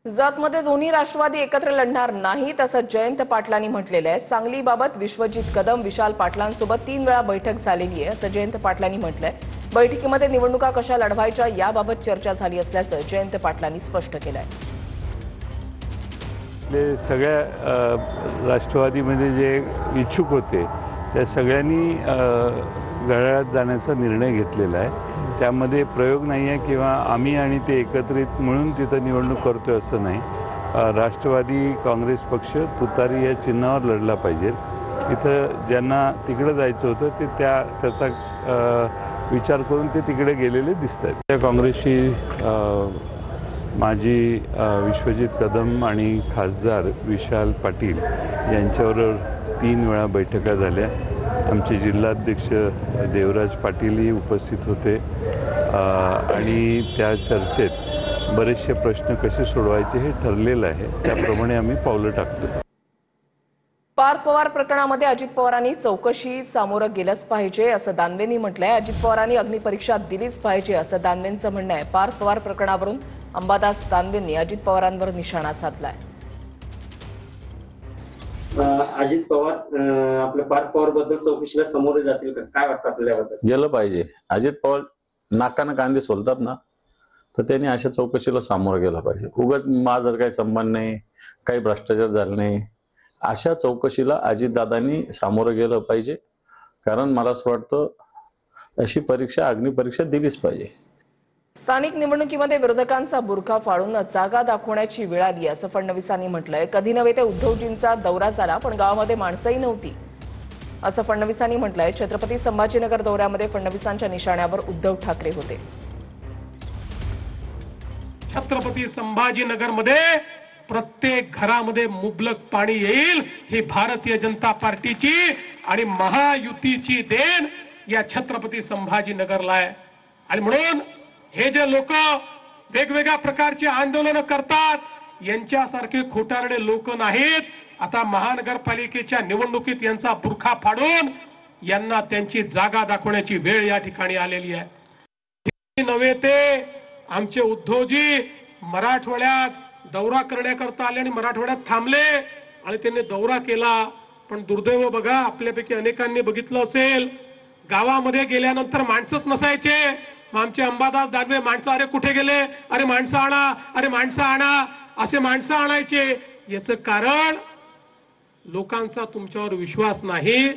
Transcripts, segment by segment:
जतमध्ये दोन्ही राष्ट्रवादी एकत्र लढणार नाहीत असं जयंत पाटलांनी म्हटलेलं आहे। सांगलीबाबत विश्वजित कदम विशाल पाटलांसोबत 3 वेळा बैठक झालेली आहे असं जयंत पाटलांनी म्हटलंय। बैठकीमध्ये निवडणुका कशा लढवायच्या याबाबत चर्चा झाली असल्याचं जयंत पाटलांनी स्पष्ट केलंय। सगळ्या राष्ट्रवादीमध्ये जे इच्छुक होते त्या सगळ्यांनी घड्याळात जाण्याचा निर्णय घेतलेला आहे। त्यामध्ये प्रयोग नाही आहे किंवा आम्ही आणि ते एकत्रित मिळून तिथं निवडणूक करतोय असं नाही। राष्ट्रवादी काँग्रेस पक्ष तुतारी या चिन्हावर लढला पाहिजे। इथं ज्यांना तिकडे जायचं होतं ते त्याचा विचार करून ते तिकडे गेलेले दिसत आहेत। त्या काँग्रेसची माजी विश्वजित कदम आणि खासदार विशाल पाटील यांच्याबरोबर 3 वेळा बैठका झाल्या। आमचे जिल्हाध्यक्ष देवराज पाटीलही उपस्थित होते आणि त्या चर्चेत बरेचसे प्रश्न कसे सोडवायचे हे ठरलेलं आहे। त्याप्रमाणे आम्ही पावलं टाकतो। पार्थ पवार प्रकरणामध्ये अजित पवारांनी चौकशी सामोरं गेलंच पाहिजे असं दानवेंनी म्हटलंय। अजित पवारांनी अग्निपरीक्षा दिलीच पाहिजे असं दानवेंचं म्हणणं आहे। पार्थ पवार प्रकरणावरून अंबादास दानवेंनी अजित पवारांवर निशाणा साधलाय। अजित पवार आपल्या पार्थ पवार बद्दल चौकशीला समोर जातील का, काय वाटतं आपल्याबद्दल? गेलं पाहिजे। अजित पवार नाकानं कांदे सोलतात ना, तर त्यांनी अशा चौकशीला सामोरं गेलं पाहिजे। उगाच माझा काही संबंध नाही, काही भ्रष्टाचार झाला नाही, अशा चौकशीला अजितदादांनी सामोरं गेलं पाहिजे। कारण मला असं वाटतं अशी परीक्षा अग्निपरीक्षा दिलीच पाहिजे। स्थानिक निवडणुकीमध्ये विरोधकांचा बुरखा फाडून जागा दाखवण्याची वेळ आली असं फडणवीसांनी म्हटलंय। कधी नव्हे ते उद्धवजींचा दौरा झाला पण गावामध्ये माणसंही नव्हती असं फडणवीसांनी म्हटलंय। छत्रपती संभाजीनगर दौऱ्यामध्ये फडणवीसांच्या निशाण्यावर उद्धव ठाकरे होते। छत्रपती संभाजीनगरमध्ये प्रत्येक घरामध्ये मुबलक पाणी येईल ही भारतीय जनता पार्टीची आणि महायुतीची देण या छत्रपती संभाजीनगरला आहे। आणि म्हणून हे जे लोक वेगवेगळ्या प्रकारचे आंदोलन करतात यांच्यासारखे खोटारडे लोक नाहीत। आता महानगरपालिकेच्या निवडणुकीत यांचा बुरखा फाडून यांना त्यांची जागा दाखवण्याची वेळ या ठिकाणी आलेली आहे। नव्हे ते आमचे उद्धवजी मराठवाड्यात दौरा करण्याकरता आले आणि मराठवाड्यात थांबले आणि त्यांनी दौरा केला। पण दुर्दैव बघा, आपल्यापैकी अनेकांनी बघितलं असेल गावामध्ये गेल्यानंतर माणसंच नसायचे। आमचे अंबादास दानवे माणसं अरे कुठे गेले, अरे माणसं आणा, अरे माणसं आणा, असे माणसं आणायचे। याचं कारण लोकांचा तुमच्यावर विश्वास नाही।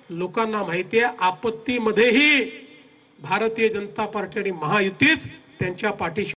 लोकांना माहितीये आपत्तीमध्येही भारतीय जनता पार्टी आणि महायुतीच त्यांच्या पाठीशी